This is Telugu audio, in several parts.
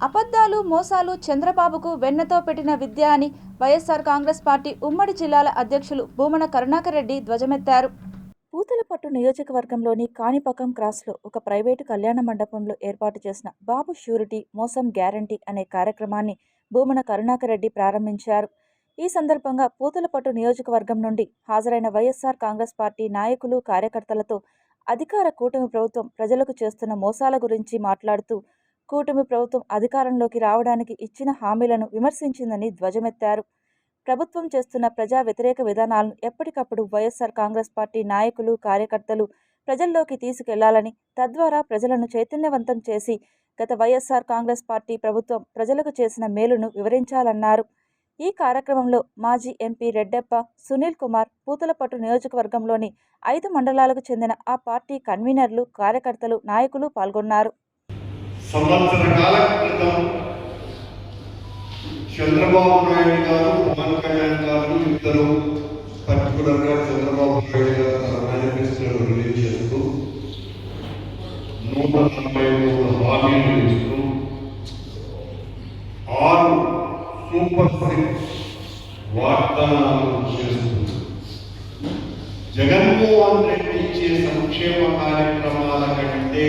అబద్ధాలు మోసాలు చంద్రబాబుకు వెన్నతో పెట్టిన విద్య అని వైఎస్ఆర్ కాంగ్రెస్ పార్టీ ఉమ్మడి జిల్లాల అధ్యక్షులు భూమన కరుణాకర్ రెడ్డి ధ్వజమెత్తారు. పూతలపట్టు నియోజకవర్గంలోని కాణిపాకం క్రాస్లో ఒక ప్రైవేటు కళ్యాణ మండపంలో ఏర్పాటు చేసిన బాబు ష్యూరిటీ మోసం గ్యారంటీ అనే కార్యక్రమాన్ని భూమన కరుణాకర్ రెడ్డి ప్రారంభించారు. ఈ సందర్భంగా పూతలపట్టు నియోజకవర్గం నుండి హాజరైన వైఎస్ఆర్ కాంగ్రెస్ పార్టీ నాయకులు కార్యకర్తలతో అధికార కూటమి ప్రభుత్వం ప్రజలకు చేస్తున్న మోసాల గురించి మాట్లాడుతూ కూటమి ప్రభుత్వం అధికారంలోకి రావడానికి ఇచ్చిన హామీలను విమర్శించిందని ధ్వజమెత్తారు. ప్రభుత్వం చేస్తున్న ప్రజా వ్యతిరేక విధానాలను ఎప్పటికప్పుడు వైఎస్ఆర్ కాంగ్రెస్ పార్టీ నాయకులు కార్యకర్తలు ప్రజల్లోకి తీసుకెళ్లాలని, తద్వారా ప్రజలను చైతన్యవంతం చేసి గత వైఎస్ఆర్ కాంగ్రెస్ పార్టీ ప్రభుత్వం ప్రజలకు చేసిన మేలును వివరించాలన్నారు. ఈ కార్యక్రమంలో మాజీ ఎంపీ రెడ్డెప్ప, సునీల్ కుమార్, పూతలపట్టు నియోజకవర్గంలోని 5 మండలాలకు చెందిన ఆ పార్టీ కన్వీనర్లు, కార్యకర్తలు, నాయకులు పాల్గొన్నారు. సంవత్సర కాలం క్రితం చంద్రబాబు నాయుడు గారు, పవన్ కళ్యాణ్ గారు ఇద్దరు పర్టికులర్గా చంద్రబాబు నాయుడు గారు తన మేనిఫెస్టోను రిలీజ్ చేస్తూ 143 హామీలు ఇస్తూ 6 సూపర్ 6 వాగ్దానాలు చేస్తుంది. జగన్మోహన్ రెడ్డి ఇచ్చే సంక్షేమ కార్యక్రమాల కంటే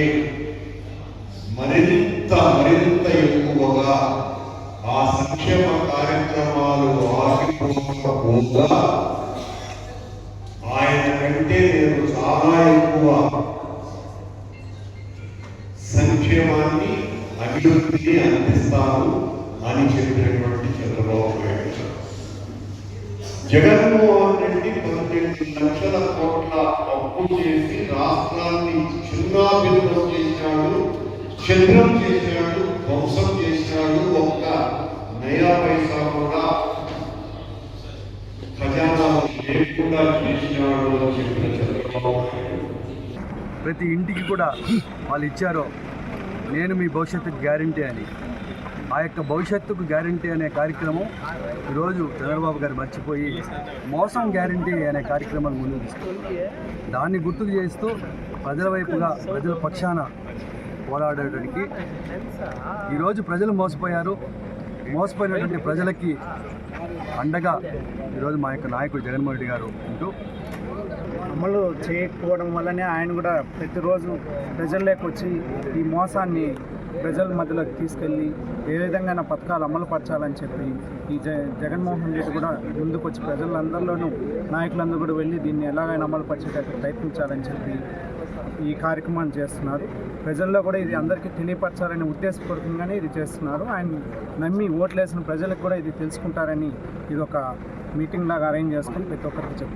మరింత ఎక్కువగా ఆ సంక్షేమ కార్యక్రమాలు ఆగిపోకుండా ఆయన కంటే నేను చాలా ఎక్కువ సంక్షేమాన్ని, అభివృద్ధిని అందిస్తాను అని చెప్పినటువంటి చంద్రబాబు నాయుడు. జగన్మోహన్ రెడ్డి 18 లక్షల కోట్ల అప్పు చేసి రాష్ట్రాన్ని చిన్నాభిన్నం చేశాడు, ఛిద్రం చేశాడు, ధ్వంసం చేశాడు. ఒక్క నయా పైసా కూడా ఖజానా లేకుండా చేసినాడు అని చెప్పిన చంద్రబాబు నాయుడు. ప్రతి ఇంటికి కూడా వాళ్ళు ఇచ్చారో నేను మీ భవిష్యత్తుకు గ్యారంటీ అని, ఆ యొక్క భవిష్యత్తుకు గ్యారంటీ అనే కార్యక్రమం ఈరోజు చంద్రబాబు గారు మర్చిపోయి మోసం గ్యారంటీ అనే కార్యక్రమాన్ని ముందుకు తీసుకుంటారు. దాన్ని గుర్తుకు చేస్తూ ప్రజల వైపుగా, ప్రజల పక్షాన పోరాడడానికి ఈరోజు ప్రజలు మోసపోయినటువంటి ప్రజలకి అండగా ఈరోజు మా యొక్క నాయకుడు జగన్మోహన్ రెడ్డి గారు ఉంటూ అమలు చేయకపోవడం వల్లనే ఆయన కూడా ప్రతిరోజు ప్రజల్లోకి వచ్చి ఈ మోసాన్ని ప్రజల మధ్యలోకి తీసుకెళ్ళి ఏ విధంగా పథకాలు అమలు పరచాలని చెప్పి ఈ జగన్మోహన్ రెడ్డి కూడా ముందుకు వచ్చి ప్రజలందరిలోనూ, నాయకులందరూ కూడా వెళ్ళి దీన్ని ఎలాగైనా అమలు పరిచేటట్టు ప్రయత్నించాలని చెప్పి ఈ కార్యక్రమాన్ని చేస్తున్నారు. ప్రజల్లో కూడా ఇది అందరికీ తెలియపరచాలనే ఉద్దేశపూర్వకంగానే ఇది చేస్తున్నారు. ఆయన నమ్మి ఓట్లేసిన ప్రజలకు కూడా ఇది తెలుసుకుంటారని ఇది ఒక మీటింగ్ లాగా అరేంజ్ చేసుకొని ప్రతి ఒక్కరికి చెప్తారు.